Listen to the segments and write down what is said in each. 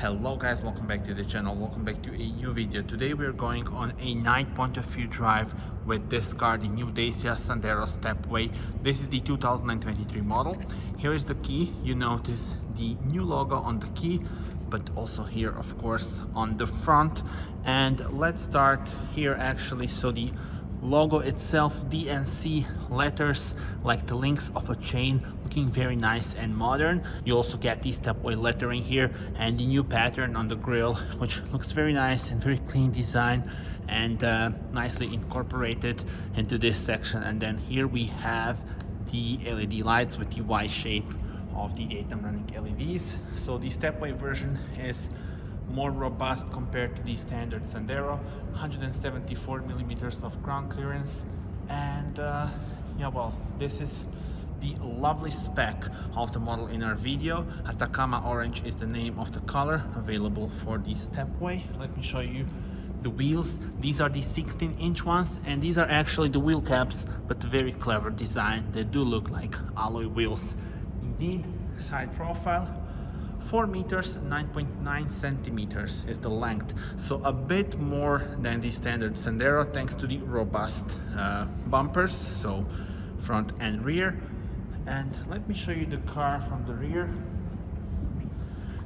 Hello guys, welcome back to the channel, welcome back to a new video. Today we are going on a night point of view drive with this car, the new DACIA Sandero Stepway. This is the 2023 model. Here is the key. You notice the new logo on the key, but also here of course on the front. And let's start here actually. So the logo itself, DNC letters like the links of a chain, looking very nice and modern. You also get the Stepway lettering here and the new pattern on the grille, which looks very nice and very clean design and nicely incorporated into this section. And then here we have the LED lights with the Y shape of the daytime running LEDs. So the Stepway version is more robust compared to the standard Sandero, 174 millimeters of ground clearance. And yeah, well, this is the lovely spec of the model in our video. Atacama orange is the name of the color, available for the Stepway. Let me show you the wheels. These are the 16-inch ones, and these are actually the wheel caps, but very clever design. They do look like alloy wheels indeed. Side profile, 4 meters, 9.9 centimeters is the length, so a bit more than the standard Sandero thanks to the robust bumpers, so front and rear. And let me show you the car from the rear.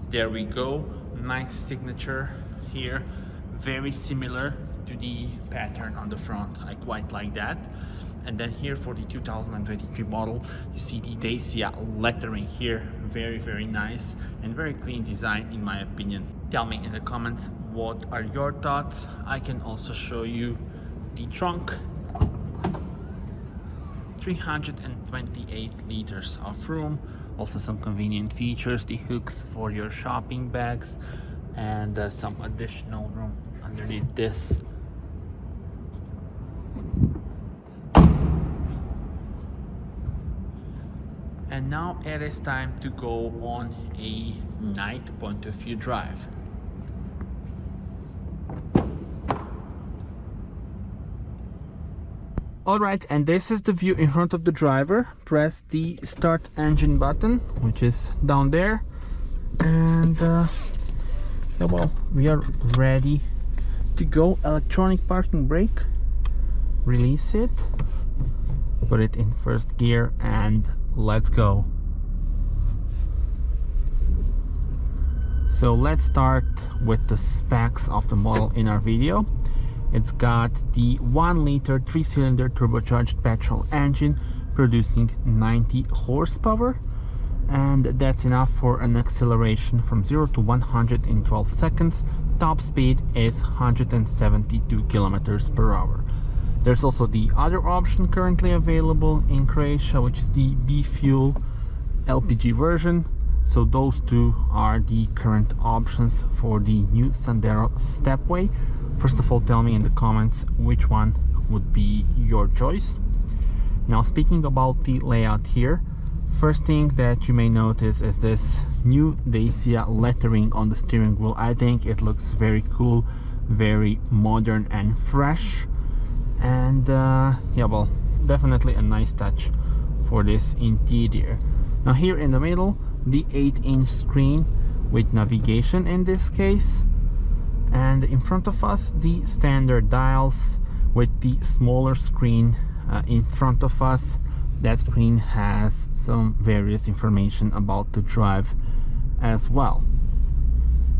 There we go, nice signature here, very similar to the pattern on the front. I quite like that. And then here for the 2023 model, you see the DACIA lettering here. Very nice and very clean design in my opinion. Tell me in the comments what are your thoughts. I can also show you the trunk. 328 liters of room. Also some convenient features, the hooks for your shopping bags and some additional room underneath this. And now it is time to go on a night point of view drive. Alright, and this is the view in front of the driver. Press the start engine button, which is down there. And yeah, well, we are ready to go. Electronic parking brake. Release it. Put it in first gear and let's go. So let's start with the specs of the model in our video. It's got the 1-liter 3-cylinder turbocharged petrol engine producing 90 horsepower, and that's enough for an acceleration from 0 to 100 in 12 seconds. Top speed is 172 kilometers per hour. There's also the other option currently available in Croatia, which is the B-Fuel LPG version. So those two are the current options for the new Sandero Stepway. First of all, tell me in the comments which one would be your choice. Now, speaking about the layout here, first thing that you may notice is this new DACIA lettering on the steering wheel. I think it looks very cool, very modern and fresh. And yeah, well, definitely a nice touch for this interior. Now here in the middle, the 8-inch screen with navigation in this case, and in front of us the standard dials with the smaller screen in front of us. That screen has some various information about the drive as well.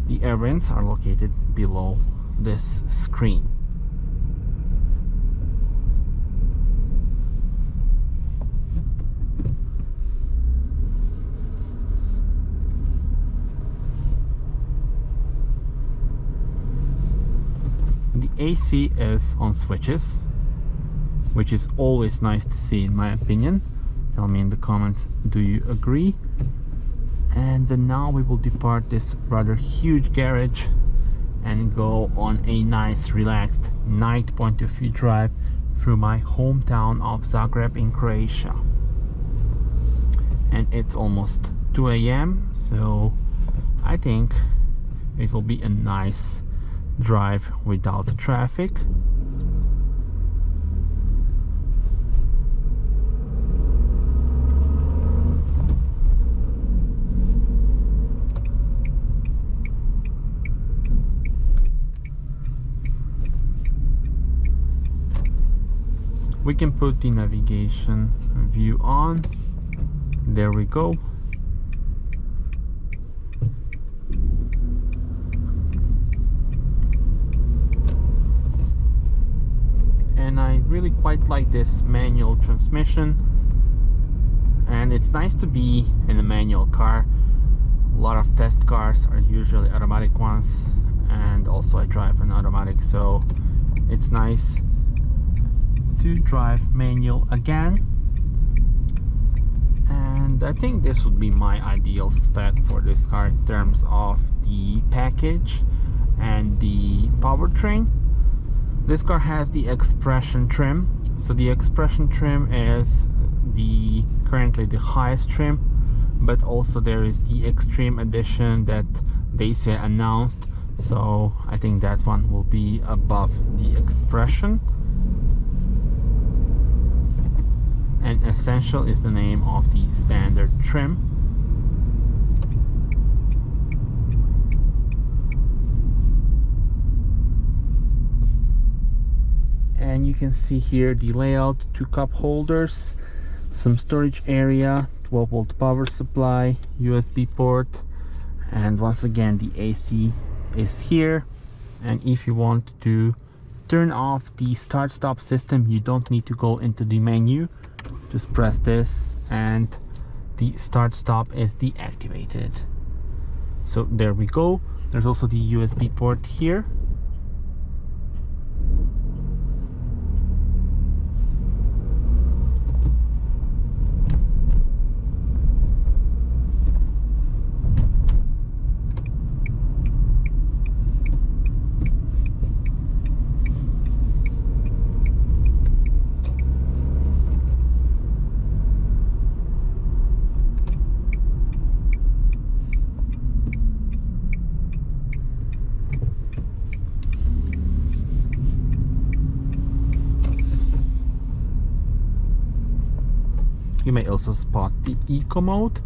The air vents are located below this screen. The AC is on switches, which is always nice to see in my opinion. Tell me in the comments, do you agree? And then now we will depart this rather huge garage and go on a nice relaxed night point of view drive through my hometown of Zagreb in Croatia. And it's almost 2 AM, so I think it will be a nice drive without traffic. We can put the navigation view on. There we go. And I really quite like this manual transmission, and it's nice to be in a manual car. A lot of test cars are usually automatic ones, and also I drive an automatic, so it's nice to drive manual again. And I think this would be my ideal spec for this car in terms of the package and the powertrain. This car has the Expression trim. So the Expression trim is currently the highest trim, but also there is the Extreme Edition that DACIA announced. So I think that one will be above the Expression. And Essential is the name of the standard trim. And you can see here the layout: 2 cup holders, some storage area, 12-volt power supply, USB port, and once again the AC is here. And if you want to turn off the start-stop system, you don't need to go into the menu. Just press this and the start-stop is deactivated. So there we go. There's also the USB port here. You may also spot the Eco mode,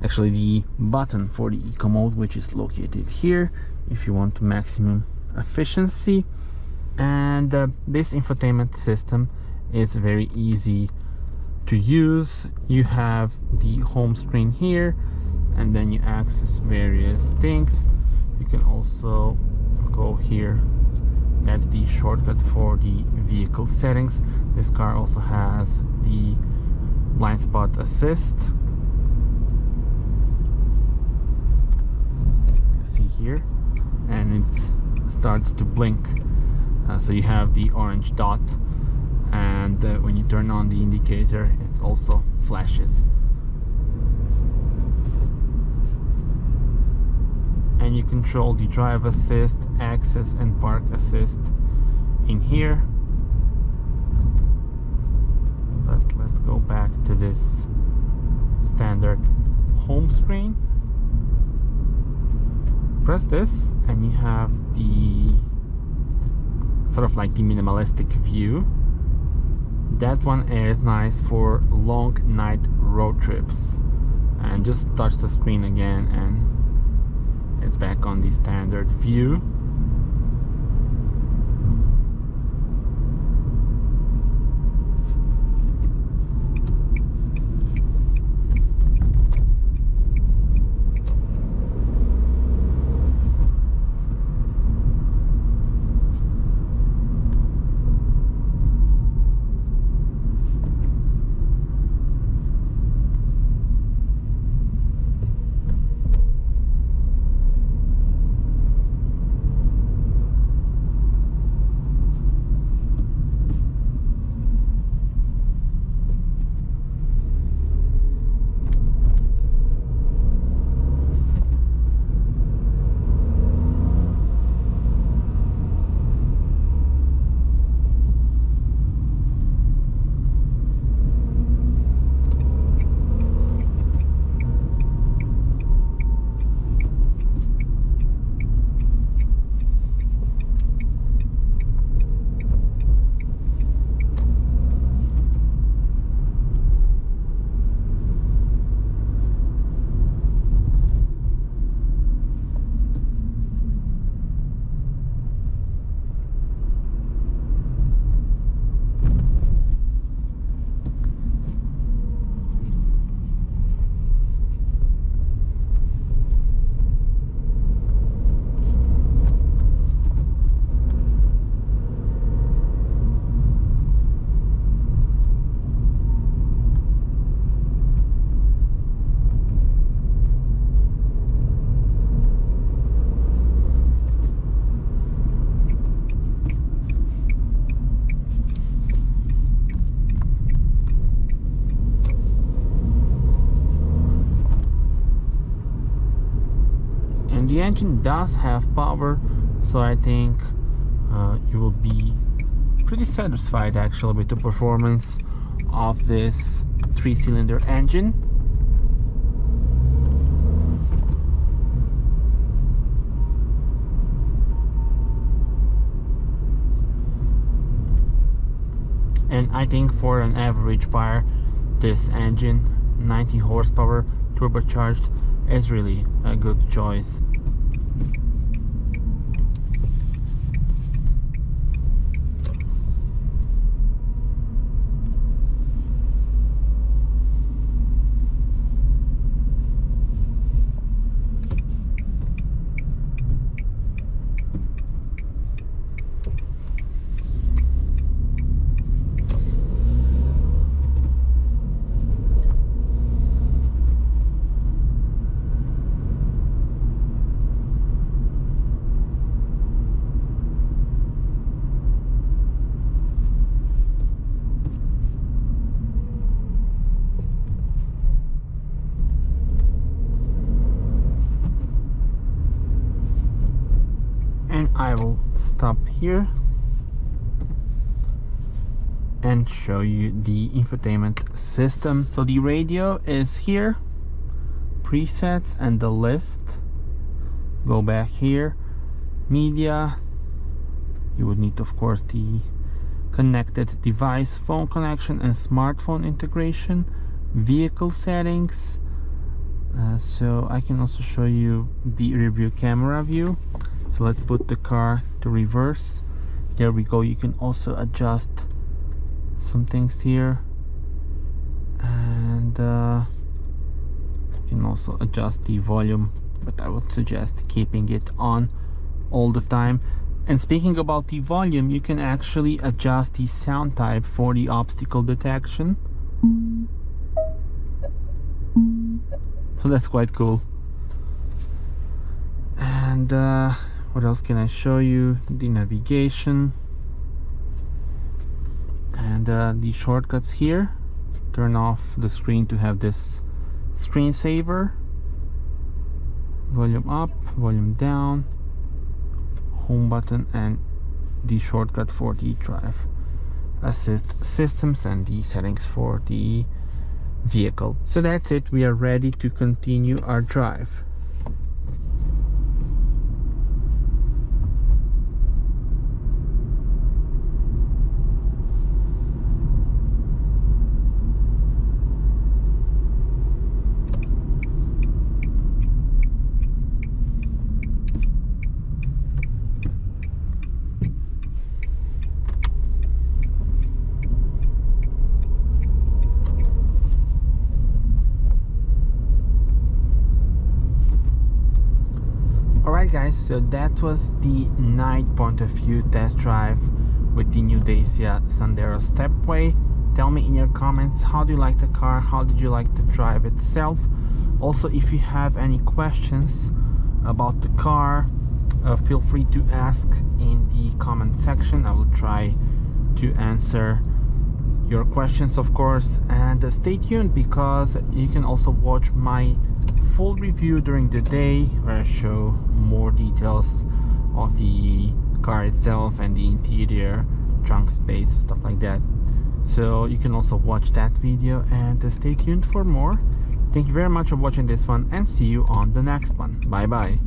actually the button for the Eco mode, which is located here if you want maximum efficiency. And this infotainment system is very easy to use. You have the home screen here, and then you access various things. You can also go here. That's the shortcut for the vehicle settings. This car also has the blind spot assist. You see here, and it starts to blink. So you have the orange dot, and when you turn on the indicator, it also flashes. And you control the drive assist, access, and park assist in here. But let's go back to this standard home screen. Press this and you have the sort of like the minimalistic view. That one is nice for long night road trips. And just touch the screen again and it's back on the standard view. The engine does have power, so I think you will be pretty satisfied actually with the performance of this 3-cylinder engine. And I think for an average buyer, this engine, 90 horsepower turbocharged, is really a good choice. I will stop here and show you the infotainment system. So the radio is here, presets and the list. Go back here, media. You would need of course the connected device, phone connection and smartphone integration, vehicle settings. So I can also show you the rear view camera view. So let's put the car to reverse. There we go. You can also adjust some things here, and you can also adjust the volume, but I would suggest keeping it on all the time. And speaking about the volume, you can actually adjust the sound type for the obstacle detection, so that's quite cool. And what else can I show you? The navigation and the shortcuts here. Turn off the screen to have this screensaver. Volume up, volume down, home button, and the shortcut for the drive assist systems and the settings for the vehicle. So that's it. We are ready to continue our drive. Alright guys, so that was the night point of view test drive with the new DACIA Sandero Stepway. Tell me in your comments, how do you like the car, how did you like the drive itself? Also, if you have any questions about the car, feel free to ask in the comment section. I will try to answer your questions, of course, and stay tuned because you can also watch my full review during the day where I show more details of the car itself and the interior, trunk space, stuff like that. So you can also watch that video and stay tuned for more. Thank you very much for watching this one and see you on the next one. Bye bye.